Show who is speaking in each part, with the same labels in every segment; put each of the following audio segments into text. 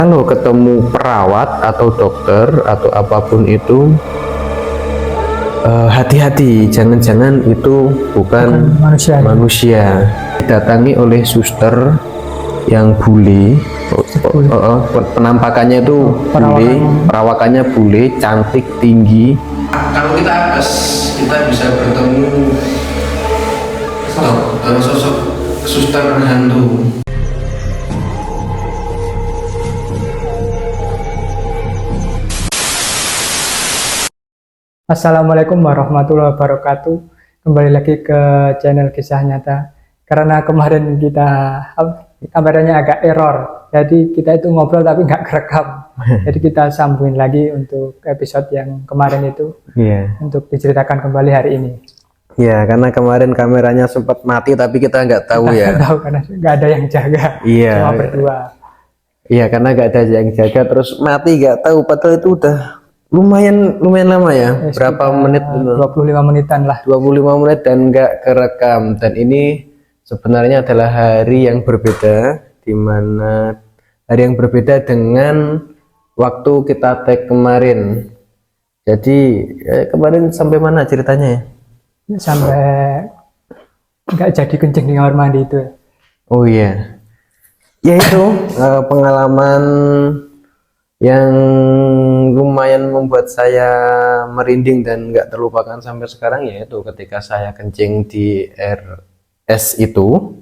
Speaker 1: Kalau ketemu perawat atau dokter atau apapun itu, hati-hati, jangan-jangan itu bukan manusia. Didatangi oleh suster yang bule, penampakannya itu bule, perawakannya bule, cantik, tinggi. Kalau kita apes, kita bisa bertemu sosok suster hantu.
Speaker 2: Assalamualaikum warahmatullahi wabarakatuh. Kembali lagi ke channel kisah nyata. Karena kemarin kita kabarnya agak error, jadi kita itu ngobrol tapi nggak kerekam. Jadi kita sambungin lagi untuk episode yang kemarin itu, untuk diceritakan kembali hari ini.
Speaker 1: Iya, karena kemarin kameranya sempat mati tapi kita nggak tahu ya.
Speaker 2: Nggak tahu karena nggak ada yang jaga.
Speaker 1: Iya.
Speaker 2: Cuma berdua.
Speaker 1: Iya, karena nggak ada yang jaga terus mati, nggak tahu. Padahal itu udah lumayan lama ya, berapa menit?
Speaker 2: 25 menitan lah.
Speaker 1: 25 menit dan nggak kerekam. Dan ini sebenarnya adalah hari yang berbeda, di mana hari yang berbeda dengan waktu kita tag kemarin. Jadi kemarin sampai mana ceritanya ya?
Speaker 2: Sampai nggak jadi kencing di kamar mandi itu.
Speaker 1: Oh iya, ya itu pengalaman yang lumayan membuat saya merinding dan nggak terlupakan sampai sekarang, yaitu ketika saya kencing di RS itu.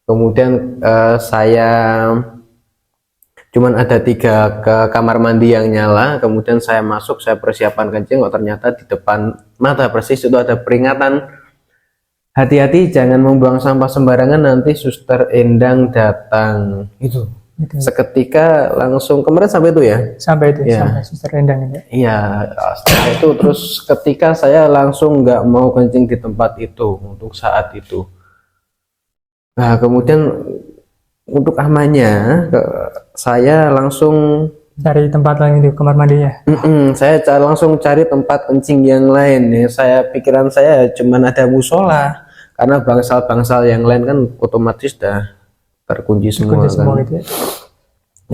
Speaker 1: Kemudian saya cuman ada 3 ke kamar mandi yang nyala, kemudian saya masuk, saya persiapan kencing, kok ternyata di depan mata persis itu ada peringatan, hati-hati jangan membuang sampah sembarangan, nanti Suster Endang datang. Itu seketika langsung kemarin sampai itu ya? Sampai itu ya.
Speaker 2: Sampai Suster Endang ini.
Speaker 1: Iya, setelah itu terus ketika saya langsung nggak mau kencing di tempat itu untuk saat itu. Nah, kemudian untuk amannya saya langsung
Speaker 2: cari tempat lain di kamar mandinya.
Speaker 1: Saya langsung cari tempat kencing yang lain ya. Pikiran saya cuman ada musola, karena bangsal-bangsal yang lain kan otomatis dah terkunci semua kan. Gitu ya.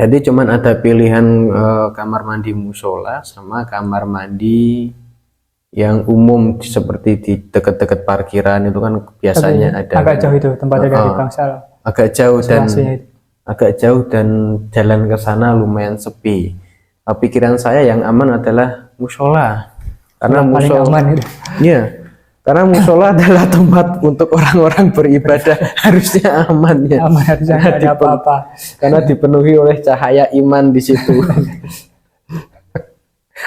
Speaker 1: Jadi cuman ada pilihan kamar mandi musola sama kamar mandi yang umum seperti di dekat-dekat parkiran itu kan biasanya. Tapi ada
Speaker 2: agak jauh itu tempatnya dari bangsal.
Speaker 1: Agak jauh dan jalan ke sana lumayan sepi. Pikiran saya yang aman adalah musola, karena musola aman itu. Iya. Karena musola adalah tempat untuk orang-orang beribadah, harusnya aman ya.
Speaker 2: Aman, harusnya nggak ada apa-apa.
Speaker 1: Karena dipenuhi oleh cahaya iman di situ.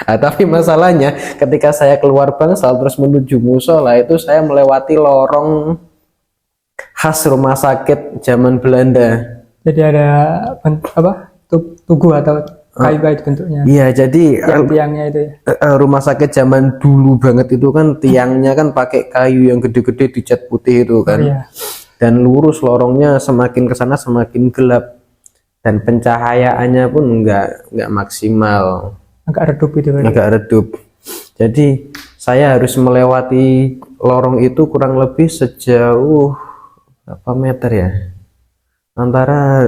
Speaker 1: Nah, tapi masalahnya ketika saya keluar bangsal terus menuju musola itu saya melewati lorong khas rumah sakit zaman Belanda.
Speaker 2: Jadi ada tugu atau kayu itu bentuknya.
Speaker 1: Iya, jadi
Speaker 2: tiangnya itu ya.
Speaker 1: Rumah sakit zaman dulu banget itu kan tiangnya kan pakai kayu yang gede-gede dicat putih itu kan. Iya. Dan lurus lorongnya, semakin ke sana semakin gelap dan pencahayaannya pun nggak maksimal.
Speaker 2: Agak redup itu kan.
Speaker 1: Agak redup. Jadi saya harus melewati lorong itu kurang lebih sejauh berapa meter ya? Antara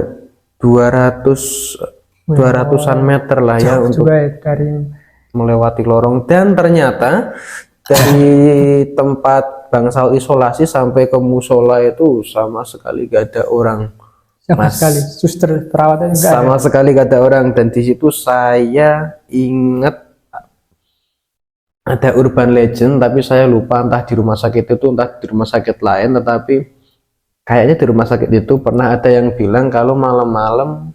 Speaker 1: 200-an meter lah ya untuk
Speaker 2: dari
Speaker 1: melewati lorong. Dan ternyata dari tempat bangsal isolasi sampai ke musola itu sama sekali gak ada orang.
Speaker 2: Sekali suster perawatnya
Speaker 1: sama sekali gak ada orang. Dan di situ saya ingat ada urban legend, tapi saya lupa entah di rumah sakit itu entah di rumah sakit lain, tetapi kayaknya di rumah sakit itu pernah ada yang bilang kalau malam-malam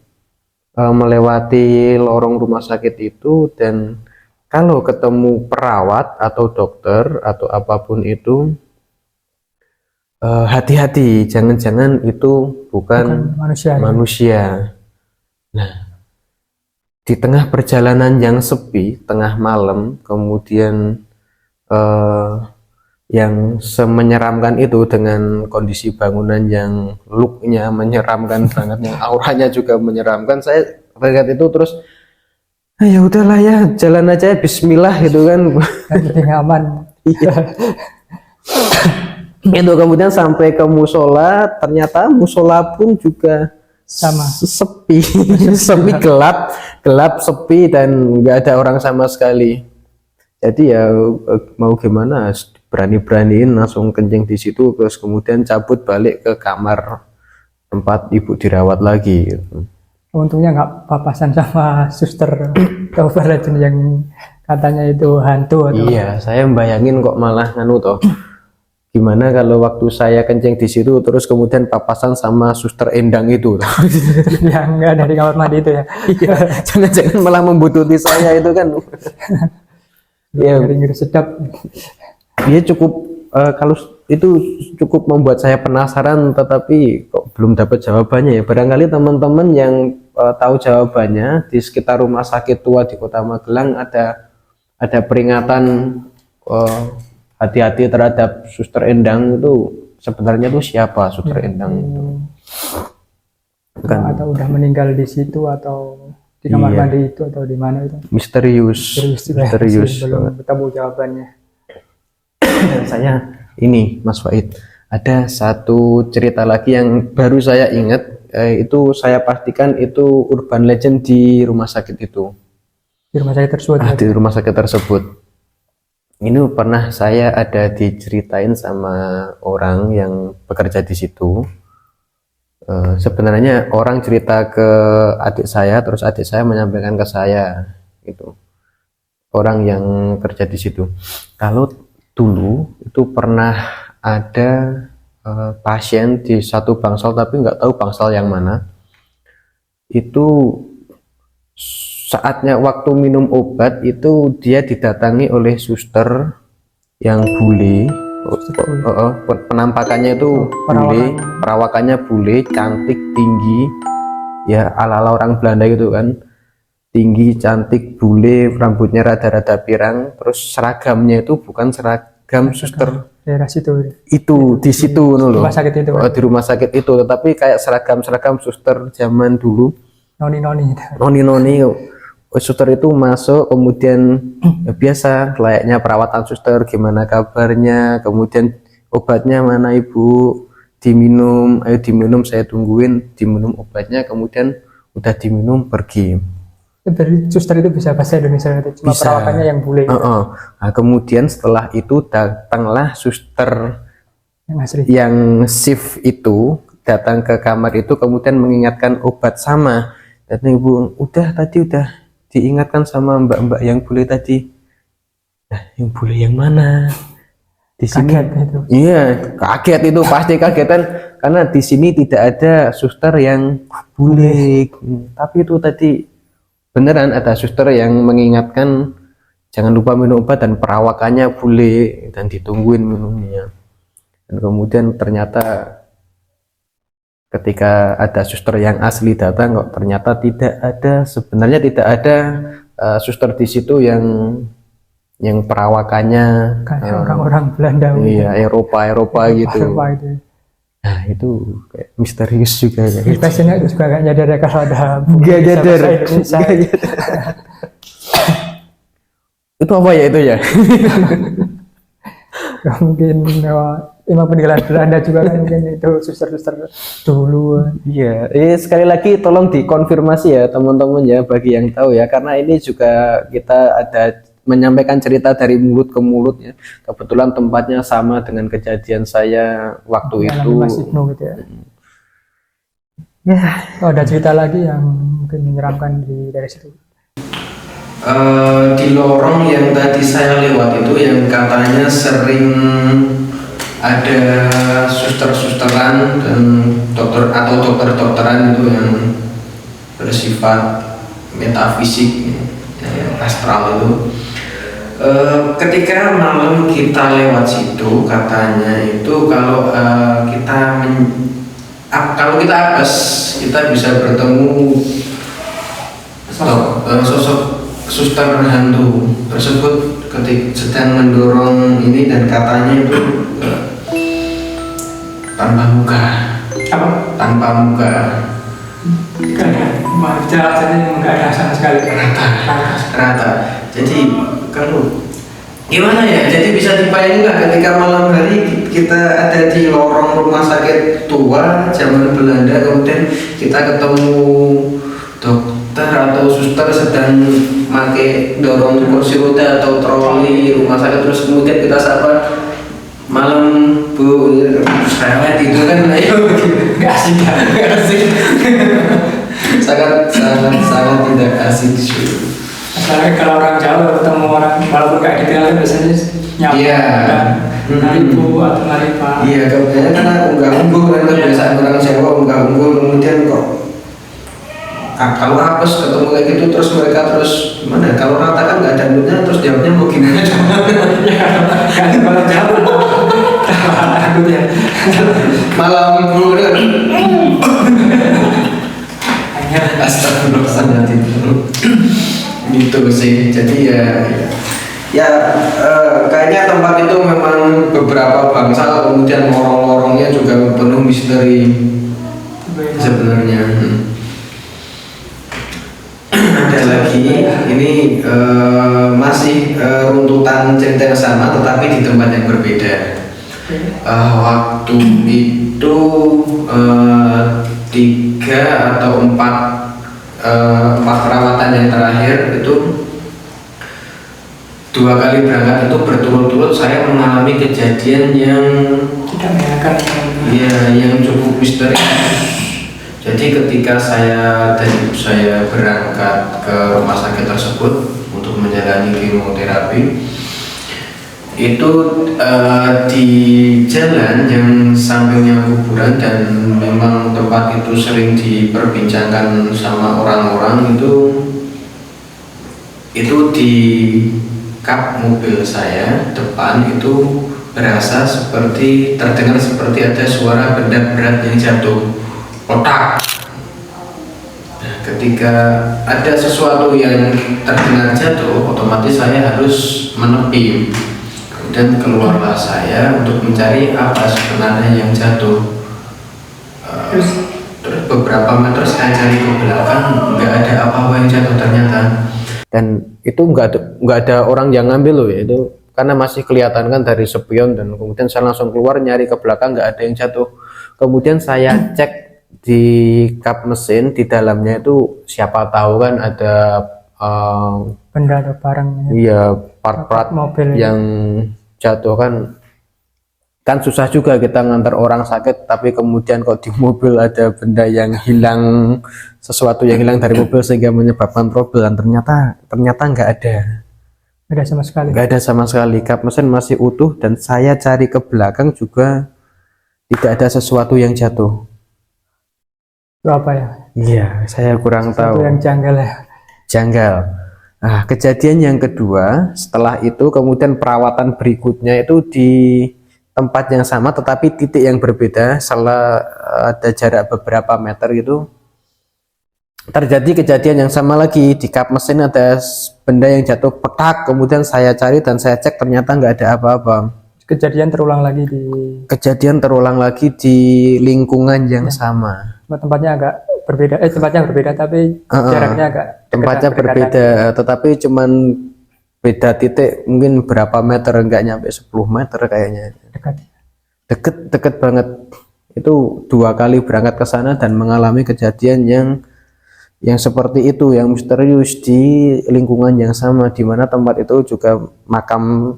Speaker 1: melewati lorong rumah sakit itu, dan kalau ketemu perawat atau dokter atau apapun itu, hati-hati, jangan-jangan itu bukan manusia. Nah, di tengah perjalanan yang sepi, tengah malam, kemudian yang semenyeramkan itu dengan kondisi bangunan yang looknya menyeramkan banget, yang auranya juga menyeramkan, saya lihat itu terus ya udahlah ya, jalan aja bismillah gitu kan.
Speaker 2: Penting aman.
Speaker 1: Iya. Itu kemudian sampai ke musola, ternyata musola pun juga
Speaker 2: Sama.
Speaker 1: sepi, sepi, gelap, sepi, dan nggak ada orang sama sekali. Jadi ya mau gimana, berani-beraniin langsung kencing di situ, terus kemudian cabut balik ke kamar tempat ibu dirawat lagi gitu.
Speaker 2: Untungnya nggak papasan sama suster Tower Legend yang katanya itu hantu atau
Speaker 1: Iya, saya bayangin kok malah nganu toh. Gimana kalau waktu saya kencing di situ terus kemudian papasan sama suster Endang itu toh.
Speaker 2: yang nggak dari kamar mandi itu ya.
Speaker 1: Iya, jangan-jangan malah membutuhkan saya itu kan. Ya,
Speaker 2: Ngeri-ngeri sedap.
Speaker 1: dia cukup kalau itu cukup membuat saya penasaran, tetapi kok belum dapat jawabannya ya. Barangkali teman-teman yang tahu jawabannya, di sekitar rumah sakit tua di Kota Magelang ada peringatan hati-hati terhadap suster Endang itu. Sebenarnya itu siapa suster Endang itu? Kan
Speaker 2: Atau udah meninggal di situ atau di kamar
Speaker 1: Iya.
Speaker 2: mandi itu atau di mana itu?
Speaker 1: misterius, misterius.
Speaker 2: Belum ketemu jawabannya.
Speaker 1: Dan saya ini Mas Faid, ada satu cerita lagi yang baru saya ingat, itu saya pastikan itu urban legend di rumah sakit itu.
Speaker 2: Di rumah sakit tersebut.
Speaker 1: Di rumah sakit tersebut ini pernah saya ada diceritain sama orang yang bekerja di situ. Sebenarnya orang cerita ke adik saya, terus adik saya menyampaikan ke saya gitu, orang yang kerja di situ. Kalau dulu itu pernah ada pasien di satu bangsal, tapi nggak tahu bangsal yang mana, itu saatnya waktu minum obat itu dia didatangi oleh suster yang bule. Penampakannya itu bule, perawakannya bule, cantik, tinggi, ya ala-ala orang Belanda gitu kan, tinggi, cantik, bule, rambutnya rada-rada pirang, terus seragamnya itu bukan seragam suster
Speaker 2: Daerah situ.
Speaker 1: itu di situ loh,
Speaker 2: Rumah sakit itu.
Speaker 1: di rumah sakit itu, tetapi kayak seragam suster zaman dulu,
Speaker 2: Noni-noni.
Speaker 1: noni-noni. Suster itu masuk, kemudian ya biasa layaknya perawatan suster, gimana kabarnya, kemudian obatnya mana ibu, diminum, ayo diminum, saya tungguin, diminum obatnya, kemudian udah diminum pergi.
Speaker 2: Dari suster itu bisa bahasa Indonesia itu, cuma
Speaker 1: Bisa.
Speaker 2: perawakannya yang bule.
Speaker 1: Nah, kemudian setelah itu datanglah suster
Speaker 2: Yang asli.
Speaker 1: yang shift itu datang ke kamar itu, kemudian mengingatkan obat sama, dan ibu udah diingatkan sama mbak-mbak yang bule tadi. Nah, yang bule yang mana? Di sini.
Speaker 2: Kaget itu.
Speaker 1: Iya, kaget itu, pasti kagetan karena di sini tidak ada suster yang bule. Tapi itu tadi beneran ada suster yang mengingatkan jangan lupa minum obat, dan perawakannya bule dan ditungguin minumnya. Dan kemudian ternyata ketika ada suster yang asli datang, kok ternyata sebenarnya tidak ada suster di situ yang perawakannya
Speaker 2: Kayak orang-orang Belanda.
Speaker 1: iya Eropa gitu.
Speaker 2: Eropa itu.
Speaker 1: Nah, itu kayak misterius juga ya.
Speaker 2: Di pasiennya itu juga gak nyadar ya kalau ada
Speaker 1: Gak nyadar.
Speaker 2: Indonesia.
Speaker 1: Itu apa ya itu ya?
Speaker 2: Ya, mungkin emang peninggalan Belanda juga kan, mungkin itu suster-suster dulu.
Speaker 1: Iya, sekali lagi tolong dikonfirmasi ya teman-teman ya, bagi yang tahu ya, karena ini juga kita ada menyampaikan cerita dari mulut ke mulut ya. Kebetulan tempatnya sama dengan kejadian saya waktu itu.
Speaker 2: Mas Ibnu gitu ya. Oh, ada cerita lagi yang mungkin menyeramkan dari situ.
Speaker 1: Di lorong yang tadi saya lewat itu, yang katanya sering ada suster-susteran dan dokter atau dokter-dokteran itu yang bersifat metafisik, astral itu. Ketika malam kita lewat situ, katanya itu kalau kita apes, kita bisa bertemu sosok suster hantu tersebut ketika sedang mendorong ini, dan katanya itu tanpa muka.
Speaker 2: Apa?
Speaker 1: Tanpa muka.
Speaker 2: Gak ada. Jalan-jalannya nggak ada sama sekali.
Speaker 1: Rata. Jadi kalau gimana ya, jadi bisa dibayangin nggak ketika malam hari kita ada di lorong rumah sakit tua zaman Belanda, kemudian kita ketemu dokter atau suster sedang pakai dorong kursi roda atau troli rumah sakit, terus kemudian kita sapa, malam Bu, selamat itu kan, ayo
Speaker 2: Nggak asik ya.
Speaker 1: nggak asik. sangat sangat sangat tidak asik sih.
Speaker 2: Apalagi kalau orang Jawa ketemu orang walaupun nggak dikenal biasanya nyapa
Speaker 1: Iya.
Speaker 2: kan. Mari Bu atau mari Pak.
Speaker 1: Iya, kemudian karena unggah-ungguh kan kebiasaan orang Jawa, unggah-ungguh, kemudian kok kalau apes ketemu kayak gitu terus mereka terus gimana? Kalau rata kan nggak ada moodnya, terus jawabnya mau gimana coba?
Speaker 2: Ya, kan kalau Jawa takut ya.
Speaker 1: Malam dulu kan.
Speaker 2: Hanya
Speaker 1: Astagfirullahaladzim. Gitu sih. Jadi kayaknya tempat itu memang beberapa bangsa, kemudian lorong-lorongnya juga penuh misteri sebenarnya. Ada lagi, ini masih runtutan cerita yang sama tetapi di tempat yang berbeda. Waktu itu 3 atau 4 perawatan yang terakhir itu 2 kali berangkat itu berturut-turut saya mengalami kejadian yang
Speaker 2: tidak menyenangkan.
Speaker 1: ya yang cukup misterius. Jadi ketika saya dan ibu saya berangkat ke rumah sakit tersebut untuk menjalani kemoterapi, itu di jalan yang sampingnya kuburan dan memang tempat itu sering diperbincangkan sama orang-orang, itu di kap mobil saya depan itu berasa seperti terdengar seperti ada suara benda berat yang jatuh, kotak. Nah, ketika ada sesuatu yang terdengar jatuh, otomatis saya harus menepi. Dan keluarlah saya untuk mencari apa sebenarnya yang jatuh. Terus beberapa meter saya cari ke belakang, nggak ada apa-apa yang jatuh ternyata. Dan itu nggak ada orang yang ngambil loh ya, itu karena masih kelihatan kan dari spion, dan kemudian saya langsung keluar nyari ke belakang, nggak ada yang jatuh. Kemudian saya cek di kap mesin, di dalamnya itu siapa tahu kan ada
Speaker 2: Benda atau barang.
Speaker 1: iya part-part
Speaker 2: mobil
Speaker 1: yang jatuh kan susah juga kita ngantar orang sakit, tapi kemudian kok di mobil ada benda yang hilang, sesuatu yang hilang dari mobil sehingga menyebabkan trouble, dan ternyata nggak ada
Speaker 2: sama sekali.
Speaker 1: nggak ada sama sekali. Kap mesin masih utuh dan saya cari ke belakang juga tidak ada sesuatu yang jatuh.
Speaker 2: Itu apa ya?
Speaker 1: Iya, saya kurang
Speaker 2: Sesuatu
Speaker 1: tahu.
Speaker 2: yang janggal ya.
Speaker 1: Janggal. Nah, kejadian yang kedua setelah itu, kemudian perawatan berikutnya itu di tempat yang sama tetapi titik yang berbeda, setelah ada jarak beberapa meter gitu terjadi kejadian yang sama lagi. Di kap mesin ada benda yang jatuh, petak, kemudian saya cari dan saya cek ternyata nggak ada apa-apa.
Speaker 2: Kejadian terulang lagi di
Speaker 1: lingkungan yang sama.
Speaker 2: tempatnya agak berbeda. Tempatnya berbeda tapi jaraknya agak
Speaker 1: tempatnya berbeda, tetapi cuman beda titik, mungkin berapa meter, nggak nyampe 10 meter kayaknya. Deket banget. Itu 2 kali berangkat ke sana dan mengalami kejadian yang seperti itu, yang misterius di lingkungan yang sama, di mana tempat itu juga makam,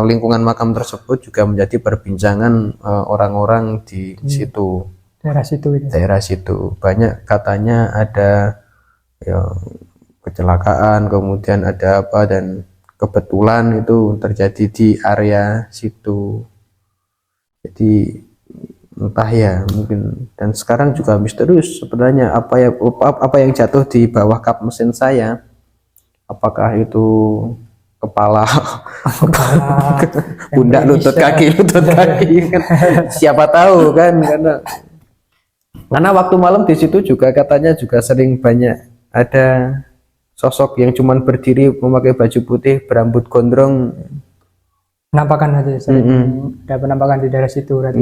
Speaker 1: lingkungan makam tersebut juga menjadi perbincangan orang-orang di situ. Daerah situ banyak katanya ada ya, kecelakaan, kemudian ada apa, dan kebetulan itu terjadi di area situ. Jadi entah ya, mungkin. Dan sekarang juga misterius sebenarnya apa yang jatuh di bawah kap mesin saya. Apakah itu kepala, pundak, lutut kaki kan. Siapa tahu kan, karena waktu malam di situ juga katanya juga sering banyak ada sosok yang cuman berdiri memakai baju putih berambut gondrong,
Speaker 2: Penampakan aja sering ada penampakan di daerah situ berarti.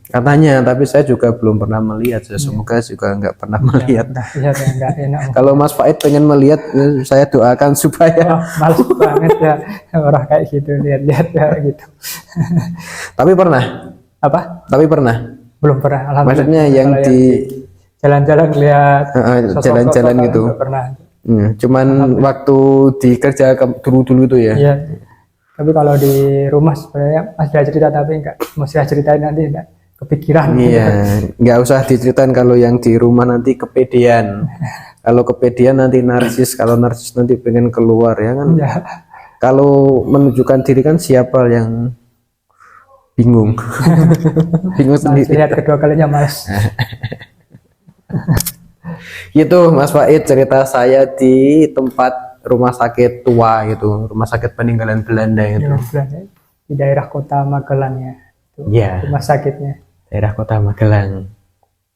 Speaker 1: Katanya, tapi saya juga belum pernah melihat. Semoga juga nggak pernah melihat.
Speaker 2: Iya, nggak enak.
Speaker 1: Kalau Mas Faid pengen melihat, saya doakan supaya.
Speaker 2: Males banget ya orang kayak gitu lihat-lihat ya gitu.
Speaker 1: Tapi pernah?
Speaker 2: Apa?
Speaker 1: Tapi pernah?
Speaker 2: Belum pernah. Alhamdulillah.
Speaker 1: Maksudnya yang di
Speaker 2: jalan-jalan lihat
Speaker 1: jalan-jalan gitu.
Speaker 2: Pernah.
Speaker 1: Cuman waktu dikerja dulu-dulu itu ya.
Speaker 2: Iya. Tapi kalau di rumah sebenarnya masih ada cerita, tapi enggak mesti ceritain nanti enggak kepikiran.
Speaker 1: Iya, nggak usah diceritain kalau yang di rumah nanti kepedean. Kalau kepedean nanti narsis, kalau narsis nanti pengen keluar ya kan.
Speaker 2: Ya.
Speaker 1: Kalau menunjukkan diri kan siapa yang bingung. Bingung sendiri.
Speaker 2: Lihat kedua kalinya Mas.
Speaker 1: Gitu Mas Faid cerita saya di tempat rumah sakit tua itu, rumah sakit peninggalan Belanda itu.
Speaker 2: Di daerah kota Magelang ya.
Speaker 1: Iya.
Speaker 2: Rumah sakitnya.
Speaker 1: Daerah kota Magelang.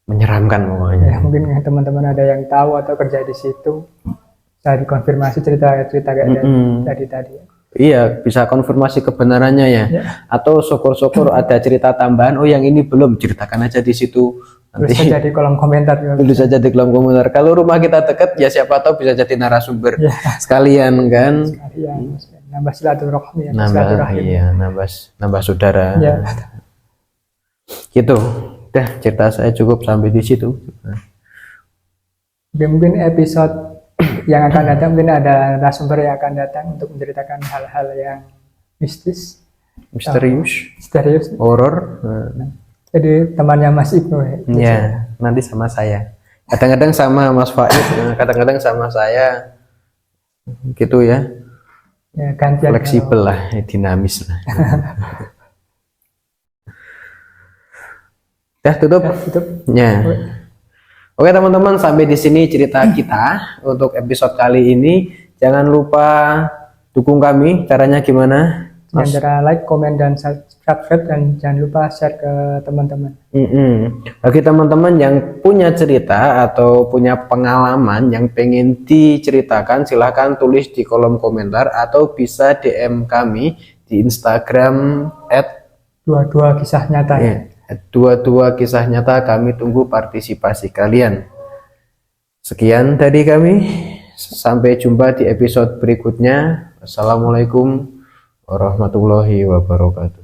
Speaker 1: Menyeramkan pokoknya.
Speaker 2: Ya, mungkin teman-teman ada yang tahu atau kerja di situ. Saya dikonfirmasi cerita kayak tadi.
Speaker 1: Iya, bisa konfirmasi kebenarannya ya. Atau syukur-syukur ada cerita tambahan. Oh, yang ini belum, ceritakan aja di situ.
Speaker 2: Nanti tulis saja di kolom komentar.
Speaker 1: Tulis saja di kolom komentar. Kalau rumah kita dekat, ya siapa tahu bisa jadi narasumber sekalian kan.
Speaker 2: Sekalian, nambah silaturahmi.
Speaker 1: Nambah saudara.
Speaker 2: Ya.
Speaker 1: Gitu. Udah, cerita saya cukup sampai di situ.
Speaker 2: Mungkin episode yang akan datang mungkin ada narasumber yang akan datang untuk menceritakan hal-hal yang misterius, horor. Jadi temannya Mas Ibnu
Speaker 1: ya, nanti sama saya. Kadang-kadang sama Mas Faid, kadang-kadang sama saya. Gitu ya.
Speaker 2: Ya, gantian.
Speaker 1: Fleksibel lah, dinamis lah. Tutup. Ya. Oke teman-teman, sampai di sini cerita kita untuk episode kali ini. Jangan lupa dukung kami. Caranya gimana?
Speaker 2: Dengan cara like, komen, dan subscribe, dan jangan lupa share ke teman-teman.
Speaker 1: Bagi teman-teman yang punya cerita atau punya pengalaman yang pengen diceritakan, silahkan tulis di kolom komentar atau bisa DM kami di Instagram
Speaker 2: @22 kisah nyata.
Speaker 1: 22 kisah nyata. Kami tunggu partisipasi kalian. Sekian dari kami. Sampai jumpa di episode berikutnya. Assalamualaikum warahmatullahi wabarakatuh.